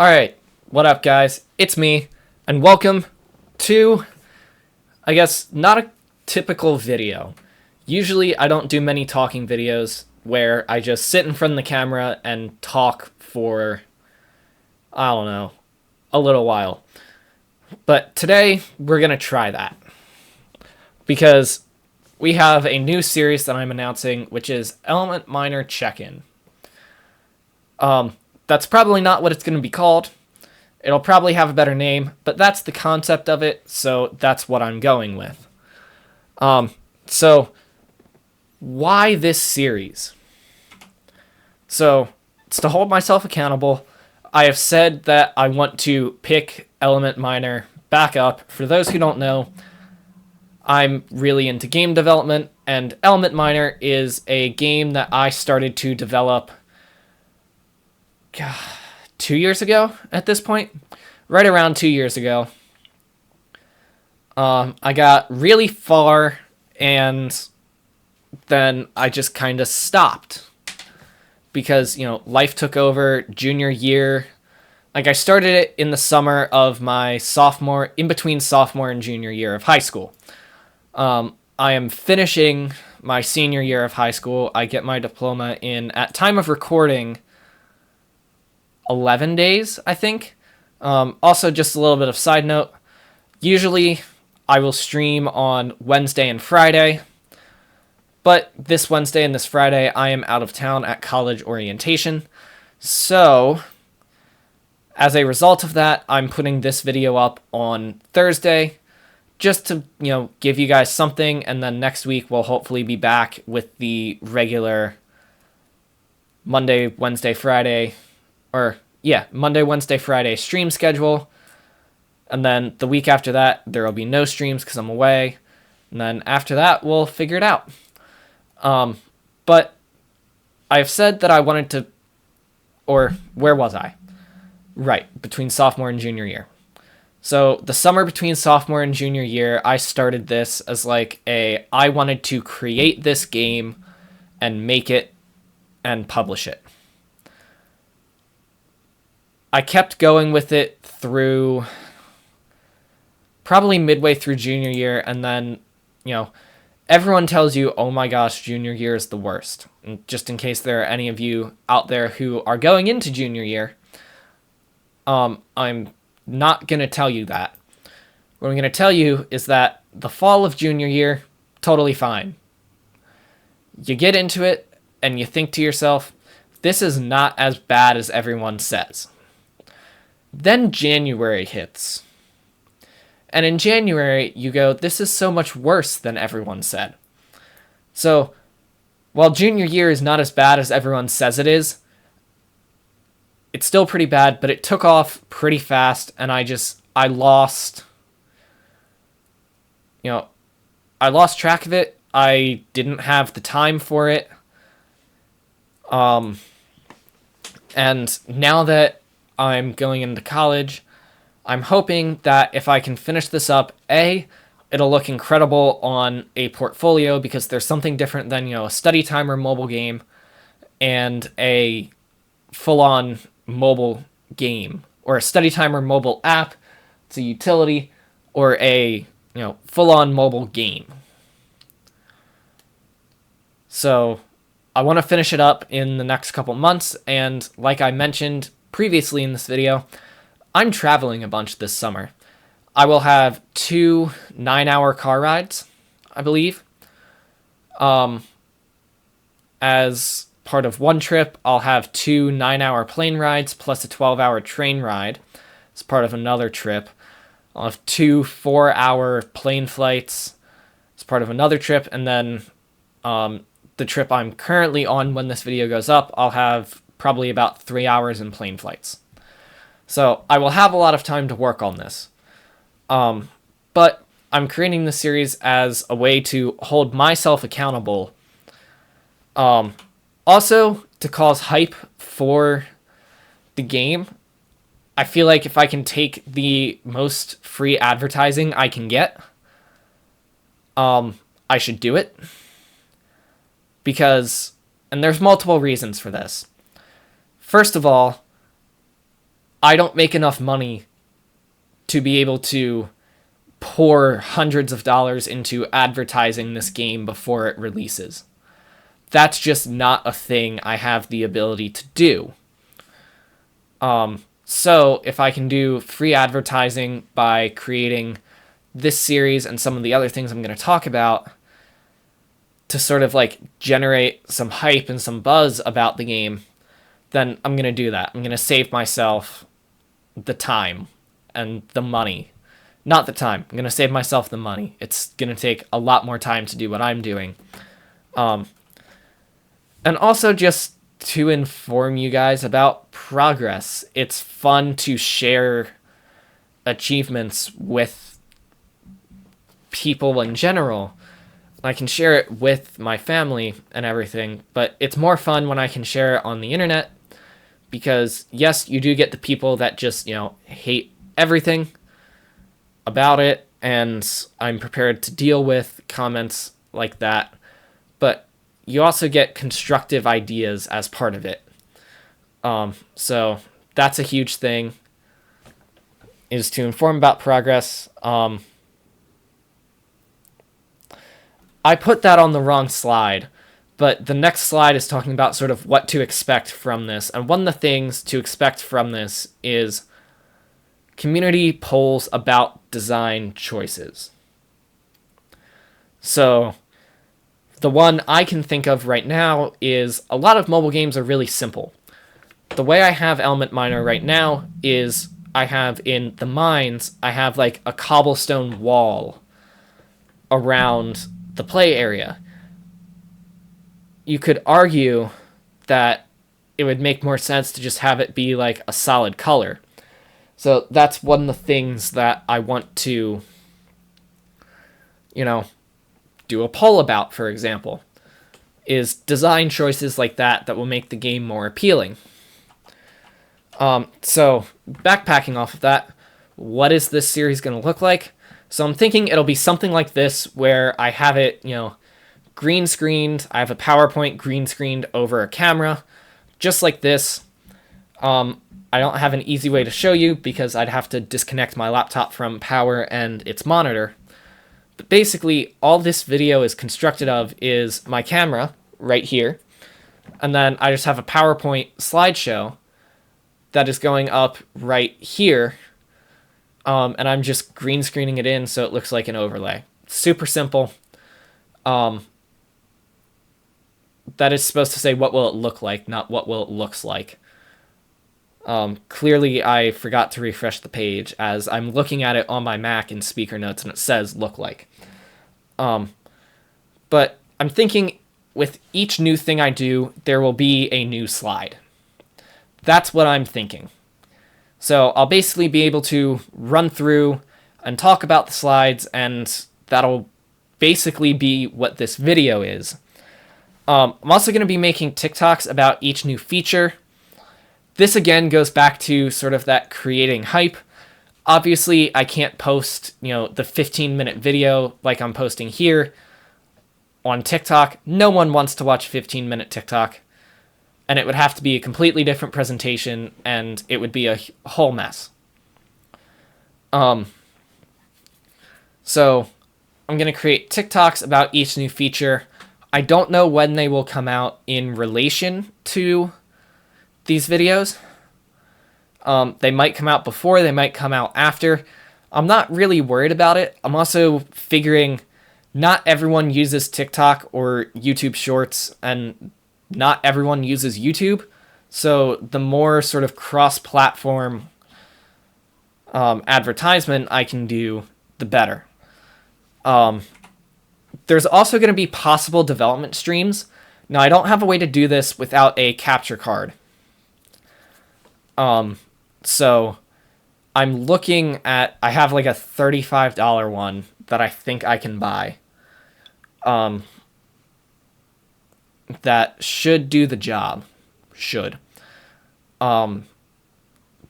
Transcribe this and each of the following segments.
Alright, what up guys? It's me, and welcome to, I guess, not a typical video. Usually I don't do many talking videos where I just sit in front of the camera and talk for, I don't know, a little while. But today we're gonna try that. Because we have a new series that I'm announcing, which is Element Miner Check-In. That's probably not what it's going to be called. It'll probably have a better name, but that's the concept of it, so that's what I'm going with. So, why this series? So, it's to hold myself accountable. I have said that I want to pick Element Miner back up. For those who don't know, I'm really into game development, and Element Miner is a game that I started to develop 2 years ago at this point. Right around 2 years ago. I got really far, and then I just kind of stopped. Because, life took over junior year. Like, I started it in the summer of my in between sophomore and junior year of high school. I am finishing my senior year of high school. I get my diploma at time of recording, 11 days, I think. Also, just a little bit of side note. Usually, I will stream on Wednesday and Friday. But this Wednesday and this Friday, I am out of town at college orientation. So, as a result of that, I'm putting this video up on Thursday. Just to, give you guys something. And then next week, we'll hopefully be back with the regular Monday, Wednesday, Friday, Monday, Wednesday, Friday stream schedule. And then the week after that, there will be no streams because I'm away. And then after that, we'll figure it out. But I've said that I wanted to, or where was I? Right, between sophomore and junior year. So the summer between sophomore and junior year, I started this as I wanted to create this game and make it and publish it. I kept going with it through probably midway through junior year, and then, everyone tells you, oh my gosh, junior year is the worst. And just in case there are any of you out there who are going into junior year, I'm not going to tell you that. What I'm going to tell you is that the fall of junior year, totally fine. You get into it, and you think to yourself, this is not as bad as everyone says. Then January hits. And in January, you go, this is so much worse than everyone said. So, while junior year is not as bad as everyone says it is, it's still pretty bad, but it took off pretty fast, and I lost, I lost track of it. I didn't have the time for it. And now that I'm going into college, I'm hoping that if I can finish this up, it'll look incredible on a portfolio because there's something different than, a study timer mobile game and a full-on mobile game, or a study timer mobile app. It's a utility, or a, full-on mobile game. So I want to finish it up in the next couple months, and like I mentioned previously in this video, I'm traveling a bunch this summer. I will have 2 9-hour car rides, I believe. As part of one trip, I'll have 2 9-hour plane rides plus a 12-hour train ride as part of another trip. I'll have 2 4-hour plane flights as part of another trip, and then the trip I'm currently on when this video goes up, I'll have probably about 3 hours in plane flights. So I will have a lot of time to work on this. But I'm creating this series as a way to hold myself accountable. Also, to cause hype for the game. I feel like if I can take the most free advertising I can get, I should do it. Because, and there's multiple reasons for this. First of all, I don't make enough money to be able to pour hundreds of dollars into advertising this game before it releases. That's just not a thing I have the ability to do. So if I can do free advertising by creating this series and some of the other things I'm going to talk about to sort of like generate some hype and some buzz about the game, then I'm going to do that. I'm going to save myself the time and the money. Not the time. I'm going to save myself the money. It's going to take a lot more time to do what I'm doing. And also just to inform you guys about progress. It's fun to share achievements with people in general. I can share it with my family and everything, but it's more fun when I can share it on the internet because, yes, you do get the people that just, hate everything about it, and I'm prepared to deal with comments like that, but you also get constructive ideas as part of it. So that's a huge thing, is to inform about progress. I put that on the wrong slide, but the next slide is talking about sort of what to expect from this. And one of the things to expect from this is community polls about design choices. So the one I can think of right now is a lot of mobile games are really simple. The way I have Element Miner right now is I have in the mines, I have like a cobblestone wall around the play area. You could argue that it would make more sense to just have it be like a solid color. So that's one of the things that I want to, do a poll about, for example, is design choices like that will make the game more appealing. So backpacking off of that, what is this series going to look like? So I'm thinking it'll be something like this, where I have it, green screened. I have a PowerPoint green screened over a camera, just like this. I don't have an easy way to show you because I'd have to disconnect my laptop from power and its monitor. But basically, all this video is constructed of is my camera right here, and then I just have a PowerPoint slideshow that is going up right here, and I'm just green screening it in so it looks like an overlay. Super simple. That is supposed to say what will it look like, not what will it looks like. Clearly, I forgot to refresh the page as I'm looking at it on my Mac in speaker notes and it says look like. But I'm thinking with each new thing I do, there will be a new slide. That's what I'm thinking. So I'll basically be able to run through and talk about the slides, and that'll basically be what this video is. I'm also going to be making TikToks about each new feature. This again goes back to sort of that creating hype. Obviously, I can't post, the 15-minute video like I'm posting here on TikTok. No one wants to watch 15-minute TikTok, and it would have to be a completely different presentation, and it would be a whole mess. So I'm going to create TikToks about each new feature. I don't know when they will come out in relation to these videos. They might come out before, they might come out after. I'm not really worried about it. I'm also figuring not everyone uses TikTok or YouTube Shorts, and not everyone uses YouTube. So the more sort of cross-platform advertisement I can do, the better. There's also going to be possible development streams. Now, I don't have a way to do this without a capture card. So I'm looking at, I have like a $35 one that I think I can buy. That should do the job. Should.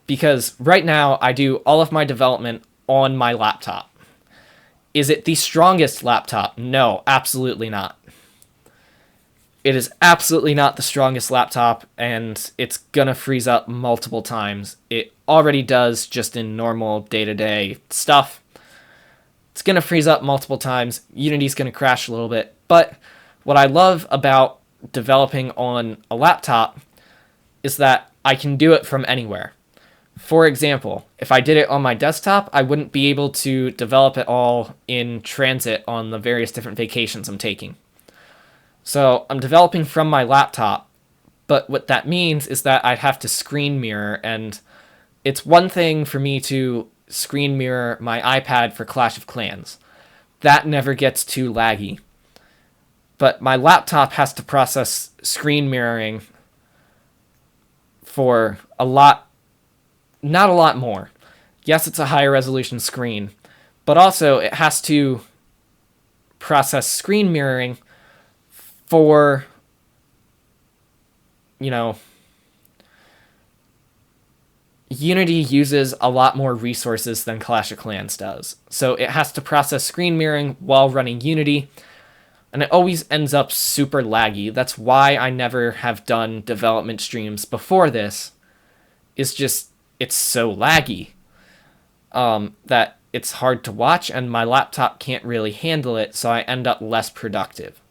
Because right now I do all of my development on my laptop. Is it the strongest laptop? No, absolutely not. It is absolutely not the strongest laptop, and it's gonna freeze up multiple times. It already does just in normal day-to-day stuff. It's gonna freeze up multiple times. Unity's gonna crash a little bit. But what I love about developing on a laptop is that I can do it from anywhere. For example, if I did it on my desktop, I wouldn't be able to develop it all in transit on the various different vacations I'm taking. So I'm developing from my laptop, but what that means is that I'd have to screen mirror, and it's one thing for me to screen mirror my iPad for Clash of Clans. That never gets too laggy. But my laptop has to process screen mirroring for a lot, not a lot more. Yes, it's a higher resolution screen, but also it has to process screen mirroring for, Unity uses a lot more resources than Clash of Clans does. So it has to process screen mirroring while running Unity, and it always ends up super laggy. That's why I never have done development streams before this. It's so laggy that it's hard to watch, and my laptop can't really handle it, so I end up less productive.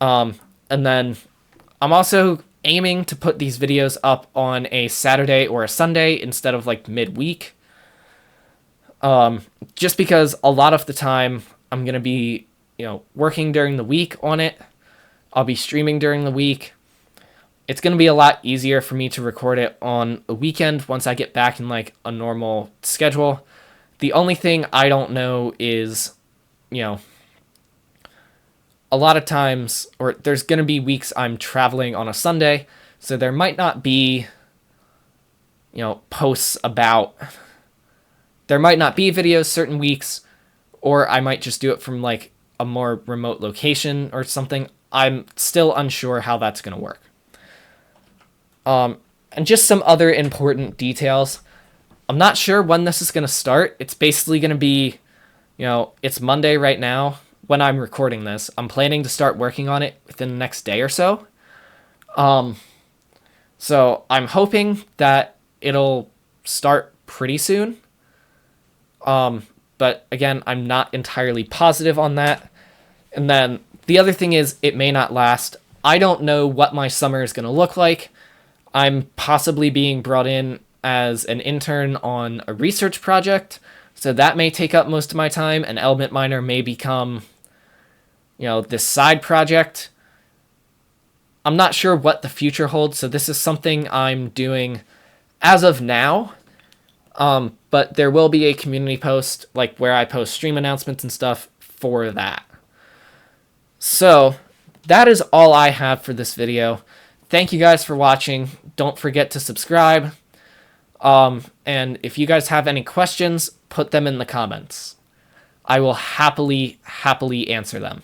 And then I'm also aiming to put these videos up on a Saturday or a Sunday instead of like midweek. Just because a lot of the time I'm going to be, working during the week on it. I'll be streaming during the week. It's going to be a lot easier for me to record it on a weekend once I get back in like a normal schedule. The only thing I don't know is, a lot of times, or there's going to be weeks I'm traveling on a Sunday, so there might not be, posts about, there might not be videos certain weeks, or I might just do it from like a more remote location or something. I'm still unsure how that's going to work. And just some other important details. I'm not sure when this is going to start. It's basically going to be, it's Monday right now when I'm recording this. I'm planning to start working on it within the next day or so. So I'm hoping that it'll start pretty soon. But again, I'm not entirely positive on that. And then the other thing is it may not last. I don't know what my summer is going to look like. I'm possibly being brought in as an intern on a research project, so that may take up most of my time, and Element Miner may become, this side project. I'm not sure what the future holds, so this is something I'm doing as of now. But there will be a community post, like where I post stream announcements and stuff for that. So that is all I have for this video. Thank you guys for watching. Don't forget to subscribe. And if you guys have any questions, put them in the comments. I will happily answer them.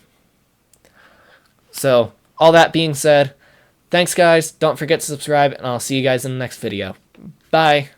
So, all that being said, thanks guys. Don't forget to subscribe, and I'll see you guys in the next video. Bye.